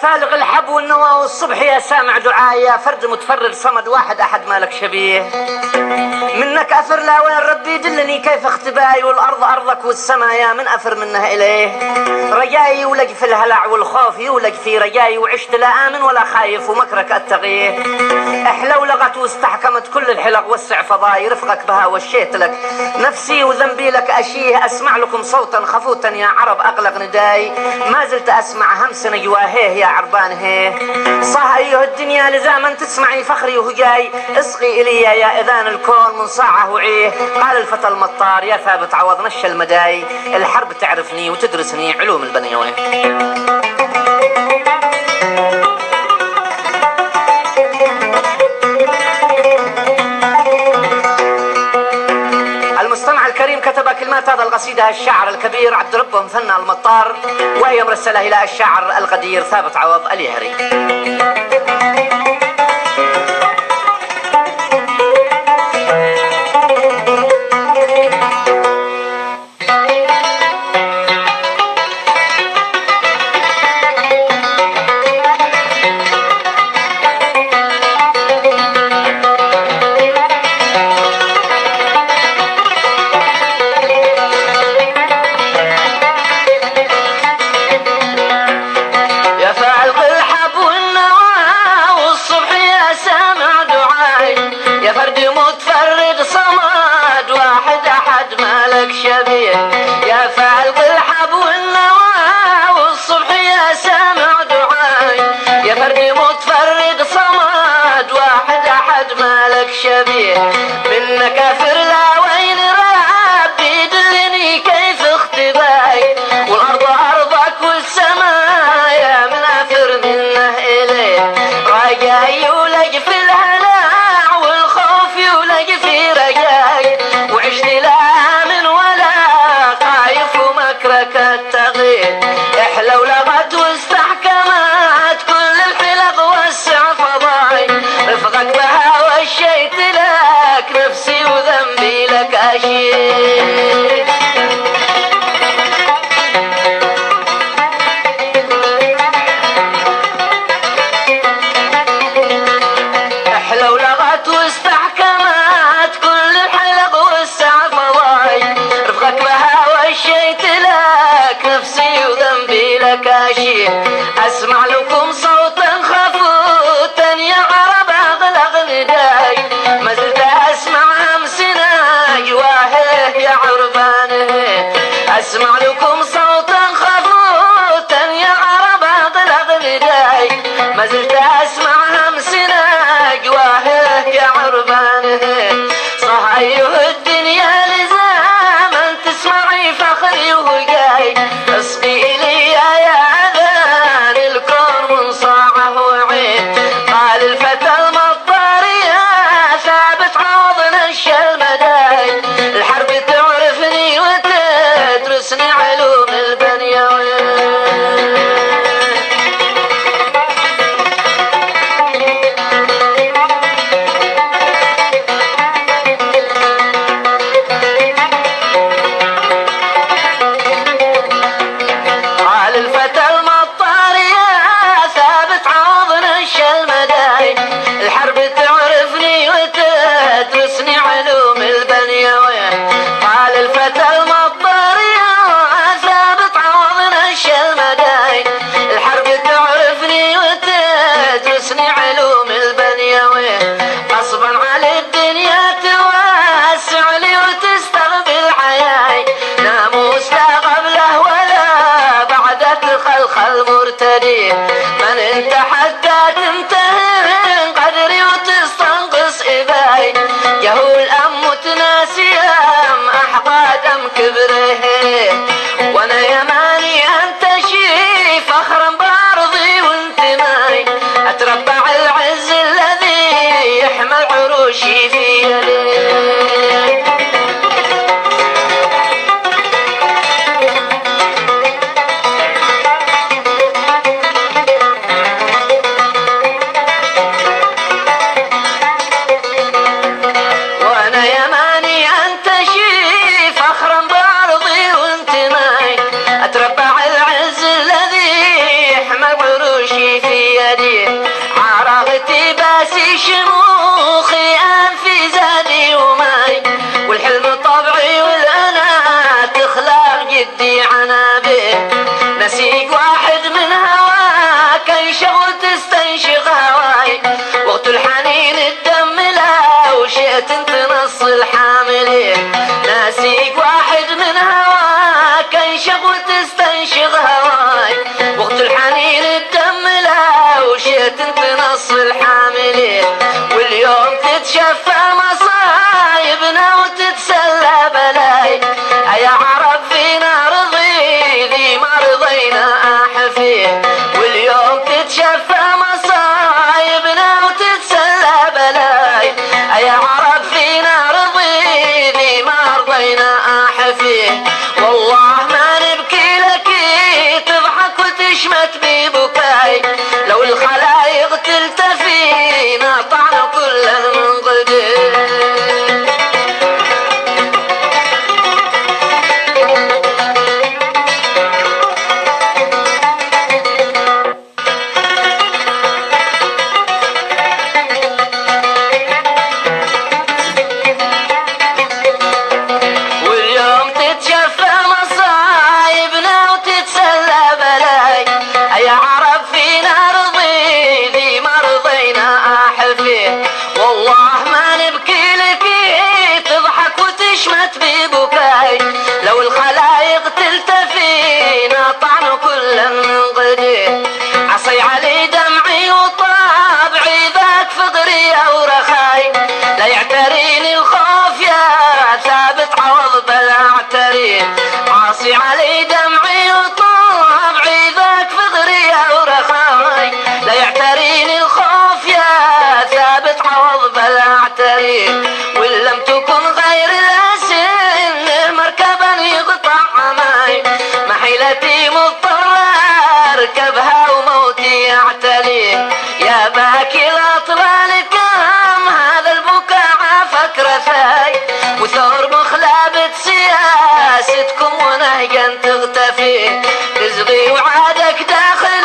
فالغ الحب والنوى والصبح يا سامع دعاء، يا فرد متفرد صمد واحد أحد مالك شبيه. منك أثر لا وين ربي دلني كيف اختباي، والأرض أرضك والسماء يا من أثر منها إليه. رجاي يولق في الهلع والخوف يولق في رجاي، وعشت لا آمن ولا خايف ومكرك أتقيه. احلو لغت واستحكمت كل الحلق وسع فضاي، رفقك بها وشيت لك نفسي وذنبي لك أشيه. أسمع لكم صوتا خفوتا يا عرب أقلق نداي، ما زلت أسمع همس نجواهيه يا عربان هيه. صح أيها الدنيا لزاما تسمعي فخري وهجاي، اسقي إلي يا إذان الكون من صاعه وعيه. قال الفتى المطار يا ثابت عوض نش المداي، الحرب تعرفني وتدرسني علوم البنيوين. المستمع الكريم كتب كلمات هذا القصيدة الشاعر الكبير عبد ربه مثنى المطار، وهي مرسلة إلى الشاعر القدير ثابت عوض اليهري. يا فالق الحب والنوى والصبح يا سامع دعاي، يا فرد متفرد صمد واحد أحد مالك شبيه. من كافر لا وين ربي دلني كيف اختباي، والأرض أرضك والسماء يا من أثر منه إليه. رجاي يولج في الهلع والخوف يولج في رجاي، وعشت لا مكرك التغيير. احلو لغت واستحكمت كل الحلق وسع فضاي، رفقك بها وشيت لك نفسي وذنبي لك أشيل. احلو لغت واستحكمت كل الحلق وسع فضاي، رفقك بها وشيت لك نفسي وذنبي لك أشيل. أسمع لكم صوتا خفوتا يا عرب أغلق نداي، ما زلت أسمع همسنا جواهه يا عربانه. أسمع لكم صوتا خفوتا يا عرب أغلق نداي، ما زلت أسمع همسنا جواهه يا عربانه. صح أيها الدنيا لزاما تسمعي فخري وهجاي، اسقي إلي يا أذان الكون من صاعه وعين. قال الفتى المطار يا ثابت عوض نش المداي، الحرب تعرفني وتدرسني علوم البنيوين. الحرب تعرفني وتدرسني علوم البنيوين. قال الفتى المطار يا ثابت عوض نش المداي، الحرب تعرفني وتدرسني علوم البنيوين. غصبا على الدنيا توسع لي وتستقبل حياي، ناموس لا قبله ولا بعدك الخلخل مرتدي. من انت حتى تنتهي قدري وتستنقص إباي، جهول أم متناسي أم أحقاد أم كبره. وانا يماني أنت شي فخرا بأرضي وانتماي، أتربع العز الذي يحمل عروشي في يديه. شموخي أنفي زادي وماي، والحلم طبعي والأنات أخلاق جدي عنابي. نسيق واحد من هواك انشغل تستنشق هواي، وقت الحنين الدم لا وشئت تنص الحاملين. نسيق واحد من هواك انشغل تستنشق هواي، وقت الحنين الدم لا وشئت تنص الحاملين. واليوم تتشفى مصايبنا وتتسلى بلاي، يا عرب فينا رضي ما رضينا أحفيه. واليوم تتشفى مصايبنا وتتسلى بلاي، يا عرب فينا رضي ما رضينا أحفيه. والله ما نبكي لك تضحك وتشمت ببكاي، لو الخلايق تلتفينا طعن كله من غدير. والله ما نبكي لك تضحك وتشمت ببكاي، لو الخلايق تلتفينا طعن كل من غدير. عصي علي دمعي وطابعي ذاك فقري او رخاي، لا يعتريني الخوف يا ثابت عوض بل اعترين. عصي علي دمعي وطابعي ذاك فقري او رخاي، لا يعتريني الخوف يا ثابت عوض بل اعترين. وان لم تكن غير الاسن مركبا يقطع عماي، محيلتي مضطر اركبها وموتي يعتلي. يا باكي الاطلال كم هذا البكاء عافك رثاي، وثور مخلبة سياستكم ونهجا تغتفي. تزغي وعادك داخل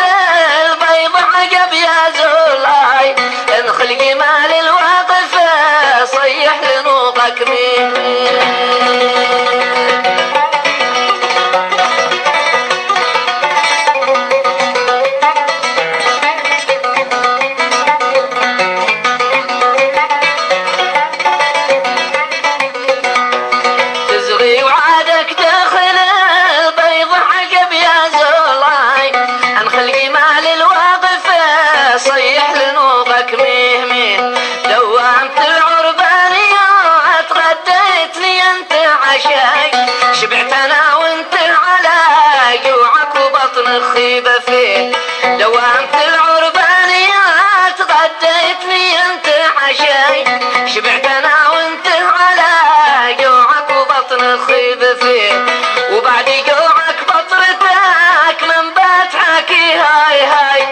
البيض عقب يا زولاي، انخل جمال الواقف صيح لنوقك مين. تزغي وعادك داخل البيض عقب يا زولاي، انخل جمال الواقف صيح لنوقك مهمين. دوامت العربانيات غديتني انت عشاي، شبعت انا وانت على جوعك وبطن خيبة فيه. دوامت العربانيات غديتني انت عشاي، شبعت انا وانت على جوعك وبطن خيبة فيه. وبعد جوعك بطرتك من بات حكي هاي هاي،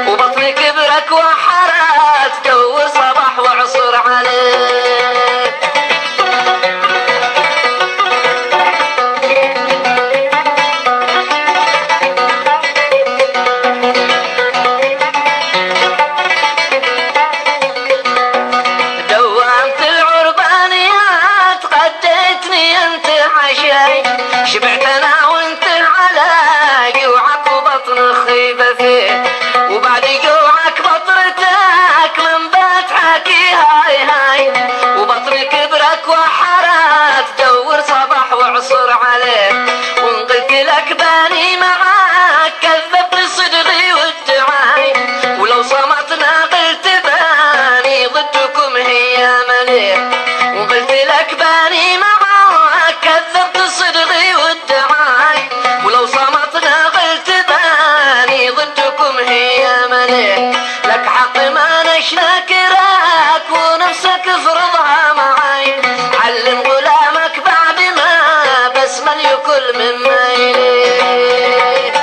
وبطن كبرك وحرات جو صباح وعصر عليك. دوامت العربانيات غديتني انت عشاي، شبعت انا وانت على جوعك وبطن خيبة فيه. وبعد جوعك بطرتك من بات حكي هاي هاي، وبطن كبرك وحرات دور صباح وعصر عليك. وان قلت لك باني معاك كذبت صدقي وادعاي، ولو صمتنا قلت باني ضدكم هي مليك. وقلت لك باني معاك كذبت صدقي وادعاي، ولو صمتنا قلت باني ضدكم هي مليك. لك حق ما نشنكرك ونفسك افرضها معاي، علم غلامك بعد ما بسمل يكل مما يليك.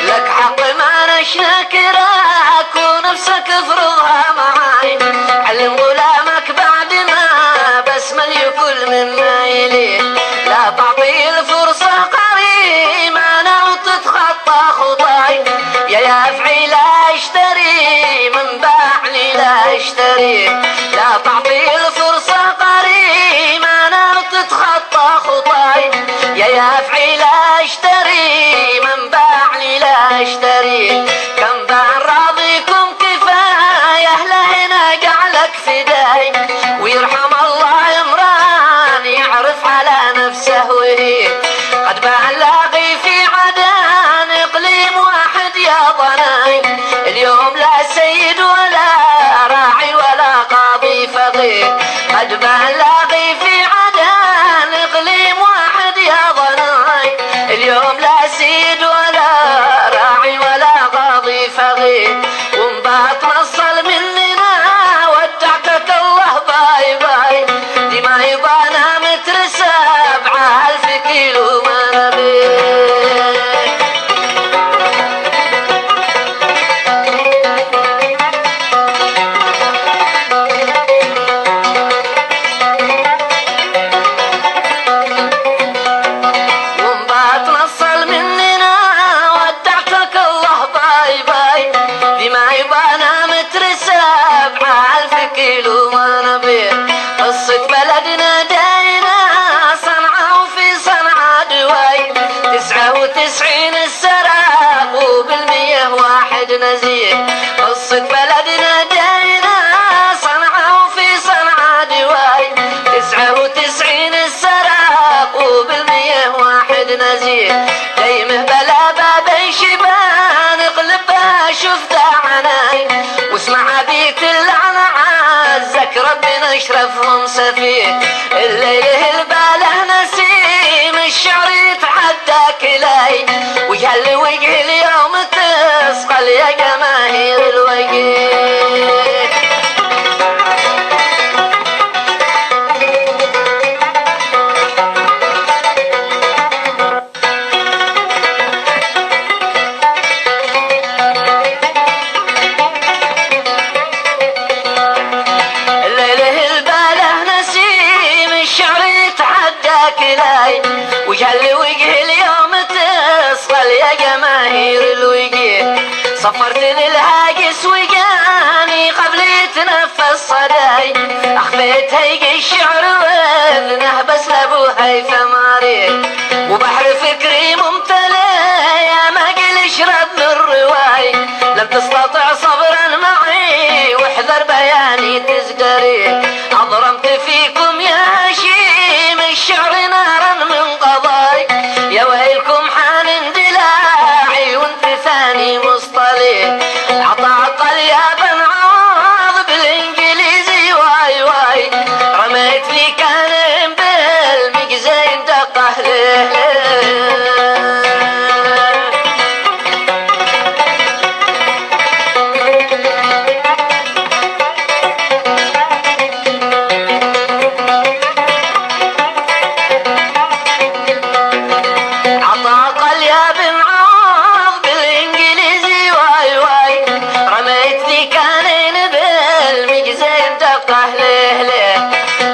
لك حق ما نشنكرك ونفسك افرضها معاي، علم غلامك بعد ما شافعي لا اشتري من باع لي لا اشتري كم باع راضيكم كفاية لهنا جعلك فداي ويرحم الله امران يعرف على نفسه وهي قد باع لاقي في عدن اقليم واحد يا ضناي اليوم لا سيد ولا راعي ولا قاضي فقيه قد باع لاقي في عدن اقليم واحد يا ضناي اليوم لا سيد ولا راعي ولا قاضي فقيه وانبات نصل مننا ودعتك الله باي باي دي ما يبانا متر 7,000 كيلو ما نبي وانبات نصل مننا ودعتك الله باي باي دي ما يبانا متر 7,000 كيلو ما نبي قصة بلدنا داينا صنعاء وفي صنعاء دواي 99 السراق وبال100 واحد نزيه قصة بلدنا داينا صنعاء وفي صنعاء دواي 99 السراق وبال100 واحد نزيه دايمه بلا بابي شبان اقلبها شفت عناي واسمع بيت اللعنة عزك ربنا اشرفهم سفيه الليله الباله نسيم الشعر يتحدى كلاي ويهل وجه اليوم تسقل يا جماهير الوجه وجهل وجه اليوم تصل يا جماهير الوجه صفرتني الهاجس وجاني قبل يتنفس صداي اخفيت هيج الشعر واذنه بس لابوها يفماري وبحر فكري ممتلئ يا ما قل اشرب من رواي لم تستطع صبرا معي واحذر بياني تزدري اضرمت فيكم يا هشيم الشعر نارا من قضاي يا ويلكم حان اندلاعي وانت ثاني مصطلي عطاقل يا بن عوض بالانجليزي واي واي رميت لي كان بالمجزين دقه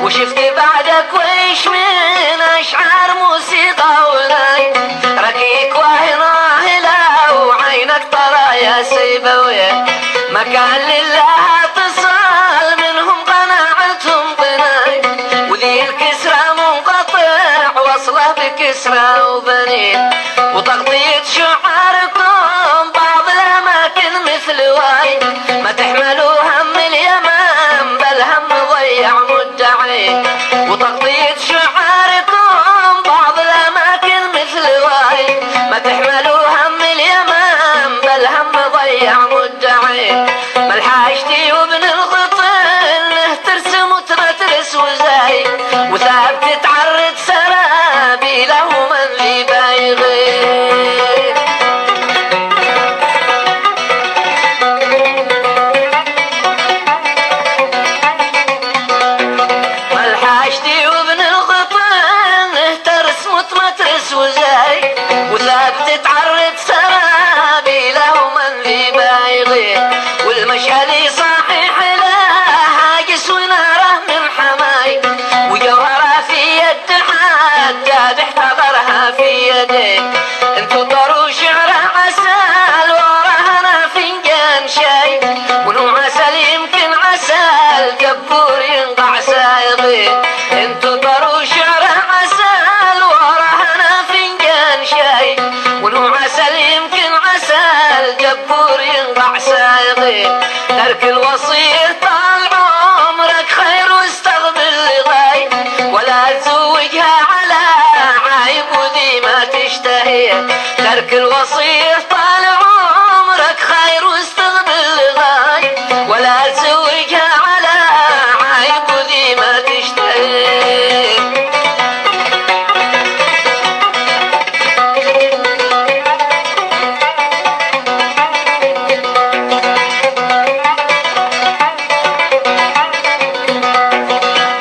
وشفت بعدك ويش من اشعار موسيقى ولاي ركيك وهنا هلا وعينك ترى يا سيبويه مكان لله اتصال منهم قناعتهم قناي وذي الكسرى منقطع وصله بكسرى وبنين وتغطية شعاركم بعض الاماكن مثل واي ما تحملوا هم اليمن بل هم ضيع مدعي وتغطية شعاركم بعض الاماكن مثل واي ما تحملوا هم اليمن بل هم ضيع مدعي ما الحاجتي وابن الغطن ترسم وترترس وزاي وثابت تعرض سرابيله من لي بايغي وثابت تعرض سرابيله من لي بايغي والمشهد صحيح له هاجس وناره من حماي وجوهره في يد حتى بيحتضرها في يديه انتو طروا شعره عسل وراهنا فنجان شاي ونوع عسل يمكن عسل كبور ينقع سايغي انتو طروا شعره عسل وراهنا في ونوع عسل يمكن عسل جبور ينقع سايغي. ترك الوصية طال عمرك خير واستقبل لغاي، ولا تزوجها على عايب وذي ما تشتهي. ترك الوصية طال عمرك خير واستقبل لغاي، ولا تزوجها على عايب وذي ما تشتهي.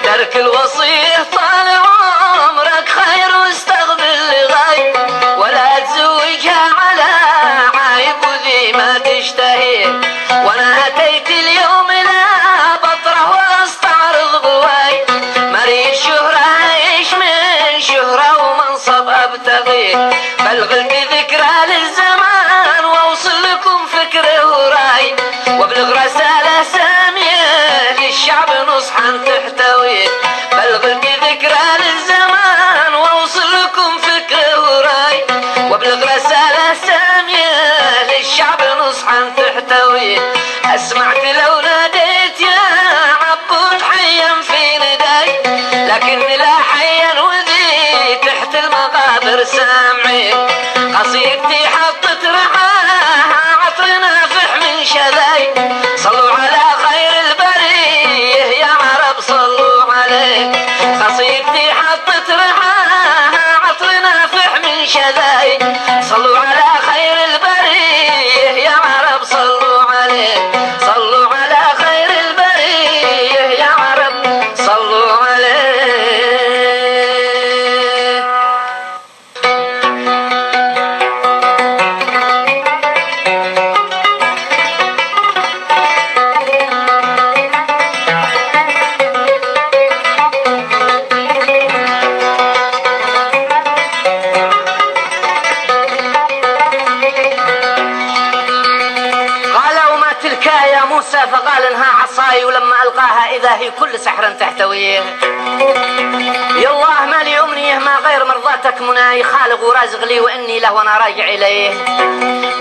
ترك الوصية طال عمرك خير واستقبل لغاي، ولا تزوجها على عايب وذي ما تشتهي. وانا اتيت اليوم لا بطره واستعرض بواي، مريض شهرة ايش من شهرة ومنصب ابتغي. بلغت ذكرى للزمان واوصل لكم فكره وراي، وابلغ رسالة سامية للشعب نصحا تحتوي. بلغت ذكرى للزمان واوصل لكم فكره وراي، وابلغ رسالة سامية للشعب نصحا تحتوي. اسمعت لو ناديت يا عبود حيا في نداي، لكني لا حيا وذي تحت المقابر سامعي. قصيدتي حطت رحاها عطر نافح من شذاي. صلوا على خير البريه يا عرب صلوا عليه. قصيدتي حطت رحاها عطر نافح من شذاي. صلوا على خير البريه يا عرب صلوا عليه. صلوا على خير البريه يا عرب صلوا عليه. قالوا ما تلك يا موسى فقال انها عصاي، ولما القاها اذا هي كل سحر تحتويه. يا الله ما لي امنيه ما غير مرضاتك مناي، خالق ورازق لي واني له وانا راجع اليه.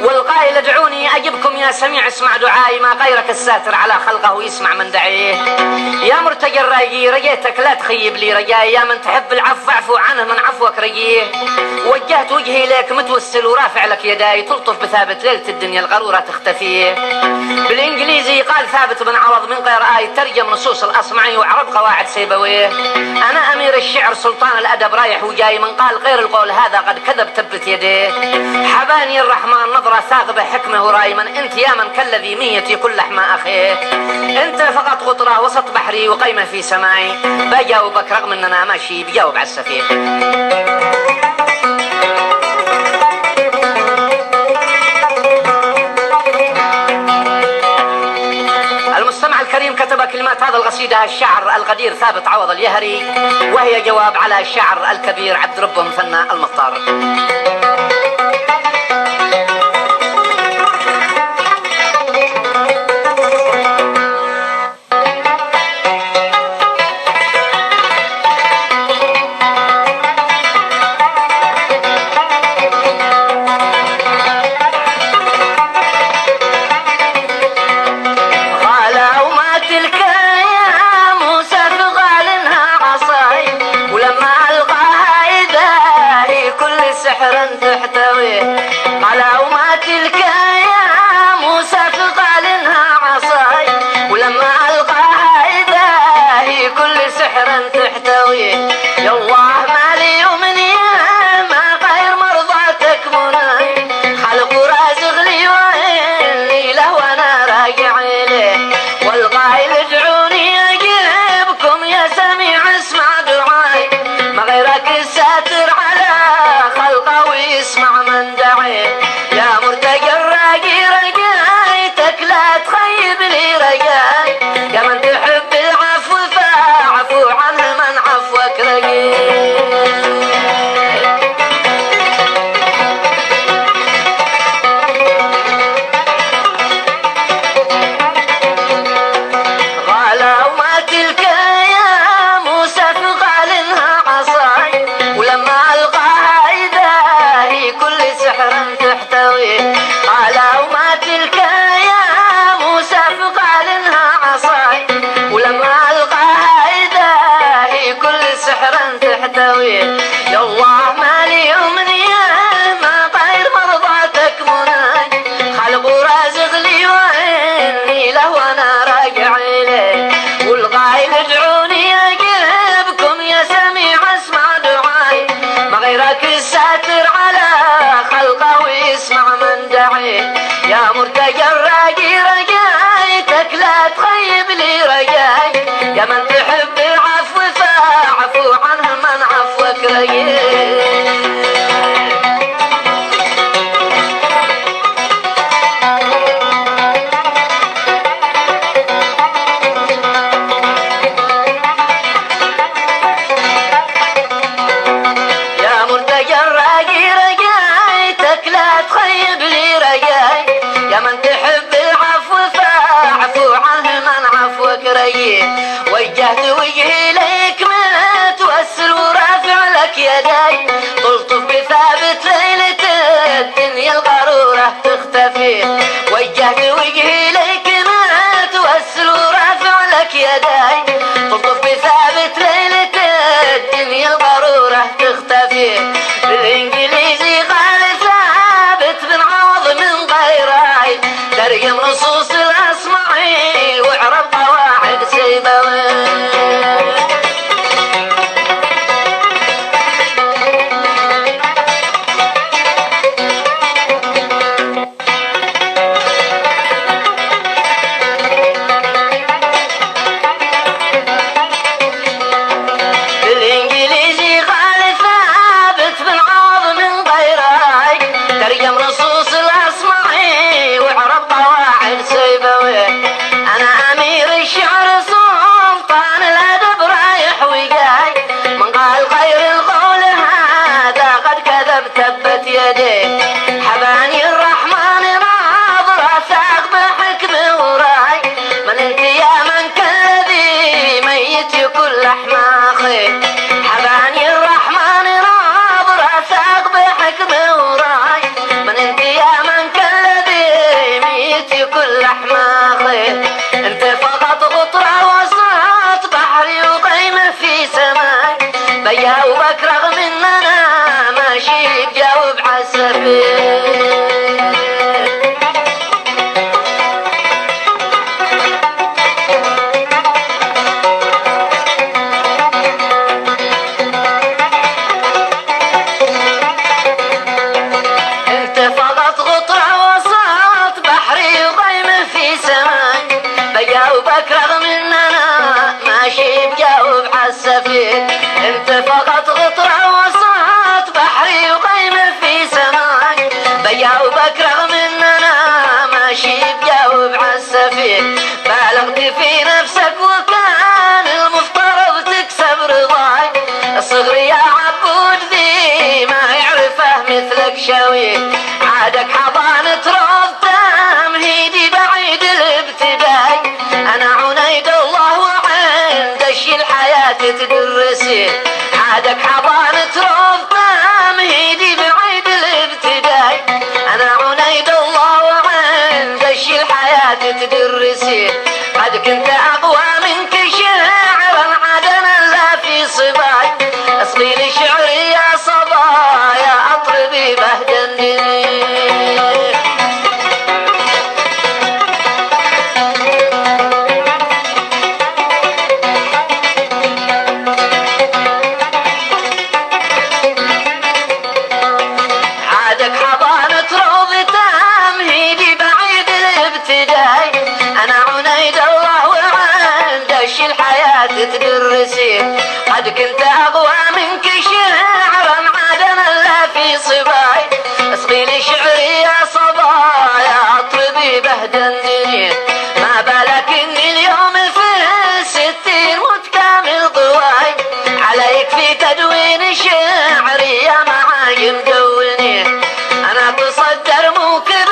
والقائل ادعوني اجبكم يا سميع اسمع دعائي، ما غيرك الساتر على خلقه ويسمع من دعيه. يا مرتجى الراجي رجيتك لا تخيب لي رجاي، يا من تحب العفو اعفو عنه من عفوك رجيه. وجهت وجهي لك متوسل ورافع لك يداي، تلطف بثابت ليلة الدنيا الغرورة تختفي. بالانجليزي قال ثابت بن عوض من غير آي ترجم نصوص الاصمعي وعرب قواعد سيبويه. انا امير الشعر سلطان الادب رايح وجاي، من قال غير القول هذا قد كذب تبت يديه. حباني الرحمن نظرة ثاقبة حكمه رايما، انت يا من كالذي ميتي كل لحمة اخيه. انت فقط قطرة وسط بحري وقيمة في سماي، بجاوبك رغم اننا ماشي بجاوب على السفيه. المستمع الكريم كتب كلمات هذا القصيدة الشاعر القدير ثابت عوض اليهري، وهي جواب على الشاعر الكبير عبد ربه مثنى المطار. سحرا تحتوي. قال وما تلك يا موسى فقال انها عصاي، ولما القاها اذا هي كل سحر تحتوي. يا الله ما لي امنيه ما غير مرضاتك مناي، خلق ورازق لي واني له وانا راجع اليه. والقائل ادعوني اجيبكم يا سميع اسمع دعاي، ما غيرك الساتر على خلقه ويسمع من دعي. سيبويه. يا الله مالي أمنية ما غير مرضاتك مناي، خلق ورازق لي وإني له وأنا راجع إليه، والغايب ادعوني أجيبكم يا سميع اسمع دعاي، ما غيرك الساتر على خلقه ويسمع من دعيه. يا مرتجى الراجي رجايتك لا تخيب لي رجاي، يا من تحب العفو فاعفو عنه من عفوك رجاي. يا من تحب العفو فاعفو عنه من عفوك ريه. وجهت وجهي ليك ما توسل ورافع لك يداي، تلطف بثابت ليلة الدنيا الغرورة تختفي. وجهت وجهي ليك ما توسل ورافع لك يداي، تلطف بثابت ليلة الدنيا الغرورة تختفي. بالانجليزي قال ثابت بن عوض من غيراي، ترجم نصوص الأصمعي واعرب قواعد سيبوي. بالإنجليزي قال ثابت بن عوض من غيراي، ترجم نصوص الأصمعي واعرب قواعد سيبوي. أنا أمير الشعر سلطان الأدب رايح وجاي، من قال غير القول هذا قد كذب تبت يديه. حباني الرحمن ناظر ساق بحكمه وراي، من انت يا من كالذي ميت يكون لحم أخيه. حباني الرحمن ناظر ساق بحكمه وراي، من انت يا من كالذي ميت يكون لحم أخيه. انت فقط غطرة وسط بحري وقيمة في سماي، بجاوبك رغم ان انا ماشي بجاوب عالسفيه. انت فقط غطرة وسط بحري وقيمة في سماي، بجاوبك رغم ان انا ماشي بجاوب عالسفيه. انت فقط غطرة وسط بحري وقيمة في سماي، بجاوبك رغم ان انا ماشي بجاوب عالسفيه. بالغت في نفسك وكان المفترض تكسب رضاي، الصغر يا عبود ذي ما يعرفه مثلك شوي. عادك حضانة روض تمهيدي بعيد الابتداي، انا عنيد الله وعند الشي الحياة تدرسي. عادك حضانة روض تمهيدي بعيد الابتداي، انا عنيد الله وعند الشي الحياة تدرسي. قد كنت اقوى منك شاعرا عدنا لا في صباي، اصغي لشعري يا صبايا اطربي بهجنني. عادك حضانة روض تمهيدي بعيد الابتداي، انا عنيد الله وعند الشي الحياة تدرسي. قد كنت اقوى منك شاعرا عدنا لا في صباي، اصغي لشعري يا صبايا اطربي بهدندني. ما بالك اني اليوم في 60 متكامل قواي، عليك في تدوين شعري يا معاي مدوني. انا تصدر موكب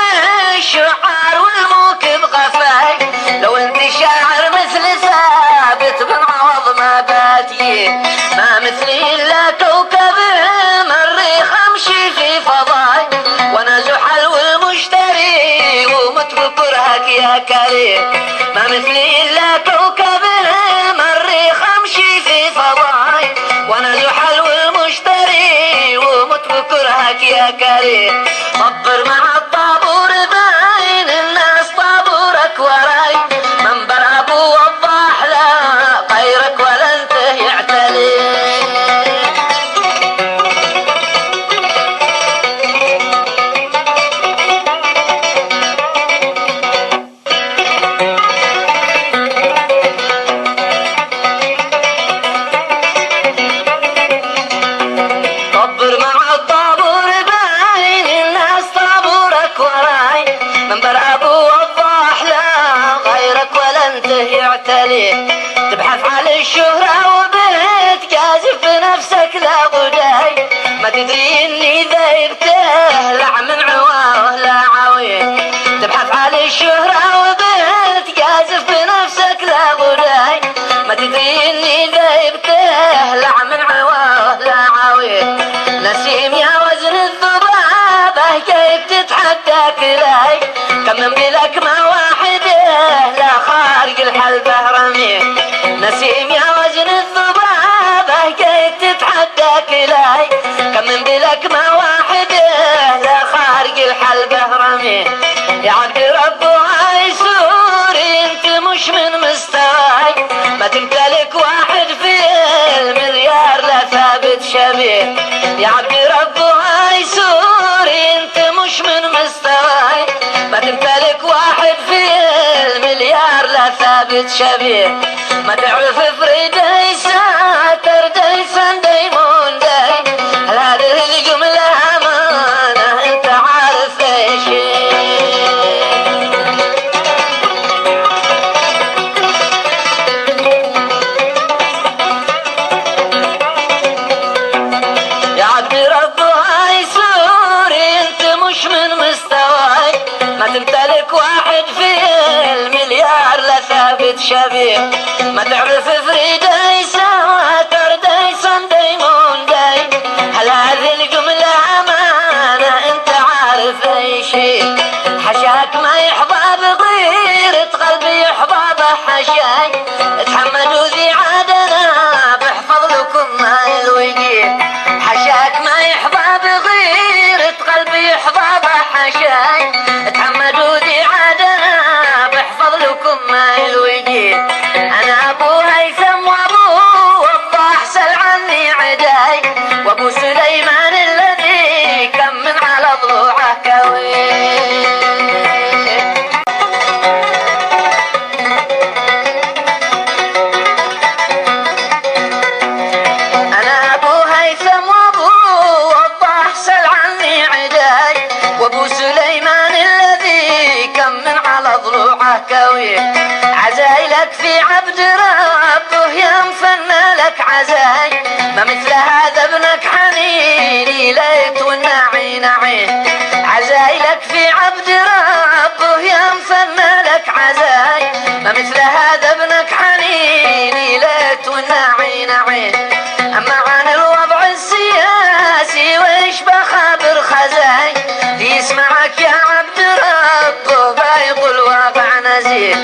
الشعار والموكب غفاي، لو انت شاعر مثل ثابت بن عوض ما باتي. ما مثلي الا كوكب المريخ امشي في فضاي، وانا زحل والمشتري ومت بكرهك يا كريم. ما مثلي الا كوكب المريخ امشي في فضاي، وانا زحل والمشتري وكرهك يا كريم. طبر مع الطابور باين الناس طابورك وراي، منبر ابو وضاح لا غيرك ولا انت يعتلي. طبر مع الطابور باين الناس طابورك وراي، منبر ابو وضاح لا غيرك ولا انت يعتلي. تبحث على الشهرة وبيت جازف نفسك لا غداي، ما تدري اني ذيبته لع من عواه لا عوين. تبحث على الشهرة وبيت جازف بنفسك لا غداي، ما تدري اني ذيبته لع من عواه لا عوين. نسيم يا وزن الذبابة كيف تتحدى كلاي، كم من بلك ما واحده لا خارج الحلبة رميه. نسيم يا وزن الذبابة كيف تتحدى كلاي، كم من بلك ما واحده لا خارج الحلبة رميه. يا عبد ربها يسوري انت مش من مستواي، ما تمتلك واحد في المليار لا ثابت شبيه. يا عبد ربها يسوري انت مش من مستواي، ما تمتلك واحد في المليار لا ثابت شبيه. ما تعرف فريدي ساتر ديسان ديمون داي، هل هذه الجملة أمانة انت عارف ايش هي. يا عبد ربها يسوري انت مش من مستواي، ما تمتلك واحد في المليار لا ثابت شبيه. ما تعرف فريدي ساتر ديسان ديمون داي، هل هذه الجملة أمانة انت عارف ايش هي. حشاك ما يحظى بغيرة قلبي يحظى بحشاي، اتحملوا ذي عادنا بحفظ لكم ما الوجيه. حشاك ما يحظى بغيرة قلبي يحظى بحشاي، اتحملوا ذي عادنا بحفظ لكم ما الوجيه. انا ابو هيثم وابو وضاح سل عني عداي، وابو سليمان الذي كم من على ضلوعه كوي. انا ابو هيثم وابو وضاح سل عني عداي، وابو سليمان الذي كم من على ضلوعه كوي. عزايلك في عبد ربه يا مفنى لك عزاي، ما مثل هذا ابنك حنيني ليت والنعي نعين. عزايلك في عبد ربه يا مفنى لك عزاي، ما مثل هذا ابنك حنيني ليت والنعي نعين. اما عن الوضع السياسي ويش بخابر خزاي، يسمعك يا عبد ربه بايقل واقع نزيه.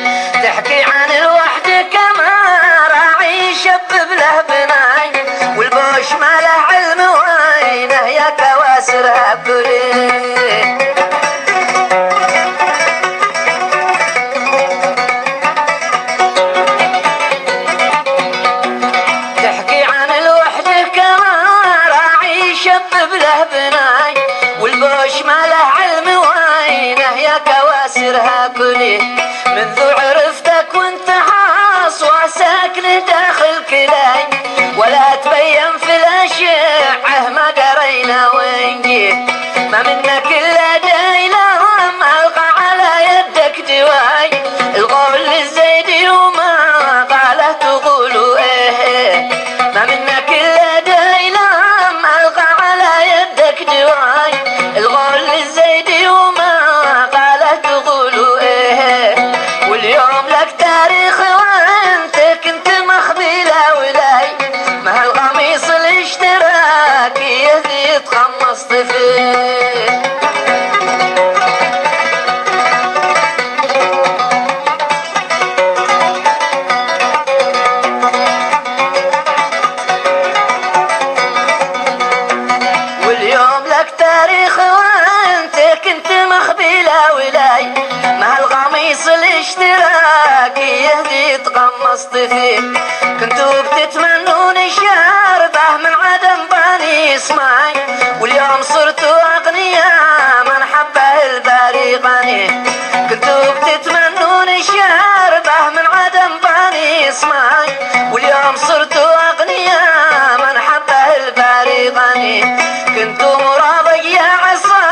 تحكي عن الوحدة كما راعي شبب له بناي، والبوش ما له علم وينه يا كواسرها بكليه. تحكي عن الوحدة كما راعي شبب له بناي، والبوش ما له علم وينه يا كواسرها كليه. منذ عرفتك وانت حاصوة ساكن داخل كلاي، ولا تبين في الاشعه ما درينا وين جيت. ما منك الا دايلهم القى على يدك دواي، القول للزيدي وما قاله تقولوا ايه. ما منك الا دايلهم القى على يدك دواي، القول للزيدي وما قاله تقولوا ايه. واليوم لك تاريخ وانت كنت مخبي لا ولاي، ما هالقميص الاشتراكي يهدي تخمصت فيه. بلا ولاي، مع القميص الاشتراكي يهدي تقمصت فيه. كنتوا بتتمنون الشاربه من عدم باني اسمعي، واليوم صرتوا اغنياء من حبه الباري غني. كنتوا بتتمنون الشاربه من عدم باني اسمعي، واليوم صرتوا اغنياء من حبه الباري غني. كنتوا مرابق يا عصا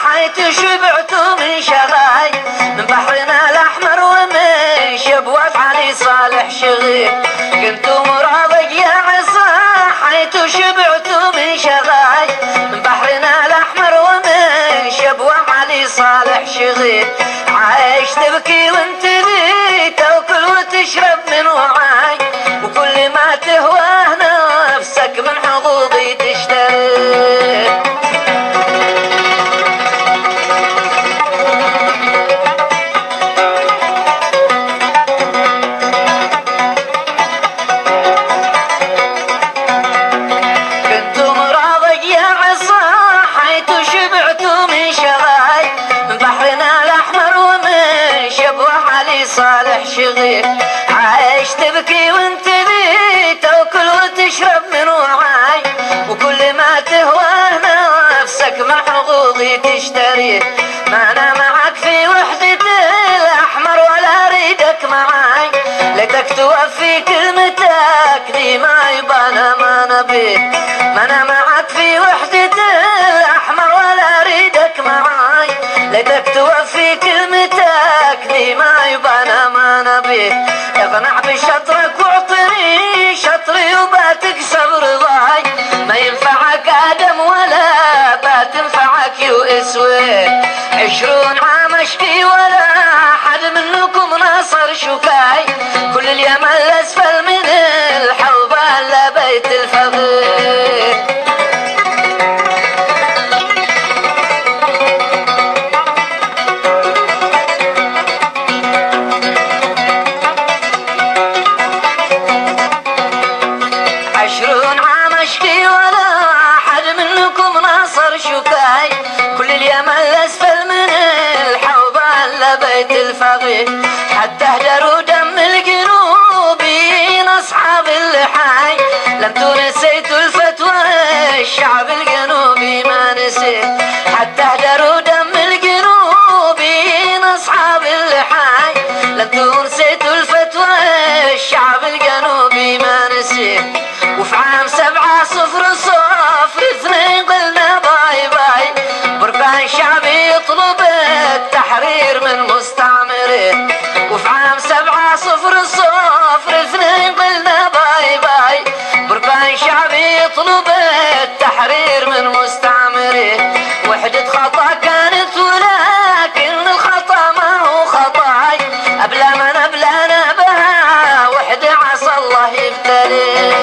حيث شبعتوا من شغاي، من بحرنا الاحمر ومن شبوة علي صالح شغيل. كنتوا مرابق يا عصا حيث شبعتوا من شغاي، من بحرنا الاحمر ومن شبوة علي صالح شغيل. عايش تبكي وانت ذي تاكل وتشرب من وعاي، وكل ما تهواه نفسك من حقوقي تشتري. كنتم راضق يا عصا حيث شبعتوا من شغاي، من بحرنا الاحمر ومن شبوة علي صالح شغيل. عايش تبكي وانت ذي تاكل وتشرب من وعاي، وكل ما تهواه نفسك من حقوقي تشتري. ما انا معك في وحدة الاحمر ولا اريدك معاي، ليتك توفي كلمتك دي ما يبانا ما نبي. ما انا معك في وحدة الاحمر ولا اريدك معاي، ليتك توفي كلمتك دي ما يبانا ما نبي. اقنع بشطرك واعطني شطري وباتكسب رضاي، ما ينفعك ادم ولا بتنفعك يوسوي. 20 عام اشكي ولا احد منكم ناصر شكاي، كل اليمن الاسفل من الحوض الا بيت الفقير. 20 عام اشكي ولا احد منكم ناصر شكاي، كل اليمن الاسفل من الحوض الا بيت الفقير. حتى اهدروا دم الجنوبيين اصحاب اللحاي، لانتوا نسيتوا الفتوى الشعب الجنوبي ما نسيت. حتى اهدروا دم الجنوبيين اصحاب اللحاي، لانتوا نسيتوا الفتوى الشعب الجنوبي ما نسيت. وفي عام 7/0/02 قلنا باي باي، بركان شعبي يطلب التحرير من مستعمره. وفي عام 7/0/02 قلنا باي باي، بركان شعبي يطلب التحرير من مستعمره. وحدة خطا كانت ولكن الخطا ما هو خطاي، أبلا من أبلانا بها وحدة عسى الله يبتليه.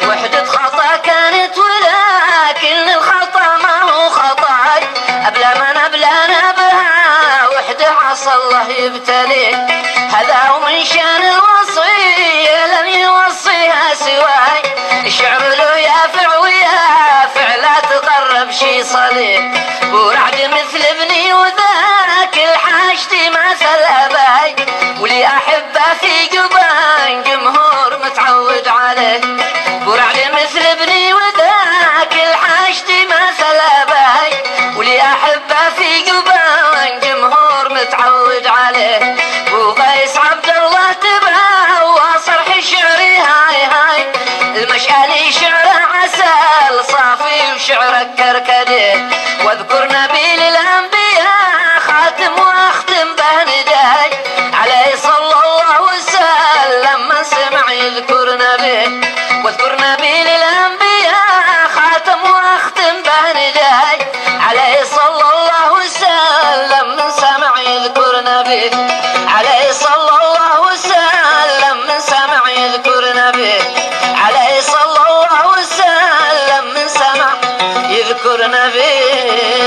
وحدة خطا كانت ولكن الخطا ما هو خطاي، أبلا من أبلانا بها وحدة عسى الله يبتليه. هذا ومن شان الوصية لن يوصيها سواي، الشعر له يافع ويافع لا تقرب شي صليب. ورعد مثل ابني وذاك الحاشتي مثل أباي، ولي أحبه في جبان جمهور متعود عليه. ورعد مثل ابني وذاك الحاشتي مثل أباي، ولي أحبه في جبان جمهور متعود عليه. وقيس عبد الله تبعه وصرح شعري هاي هاي، المشعلي شعره عسل صافي وشعرك كركدي. واذكر نبيل الانبياء خاتم واختم به نداي، عليه صلى الله وسلم من سمع يذكر نبيه. واذكر نبيل الانبياء خاتم واختم به نداي، عليه صلى الله وسلم من سمع يذكر نبيه. عليه صلى الله وسلم من سمع يذكر نبيه. عليه صلى الله وسلم من سمع يذكر نبيه.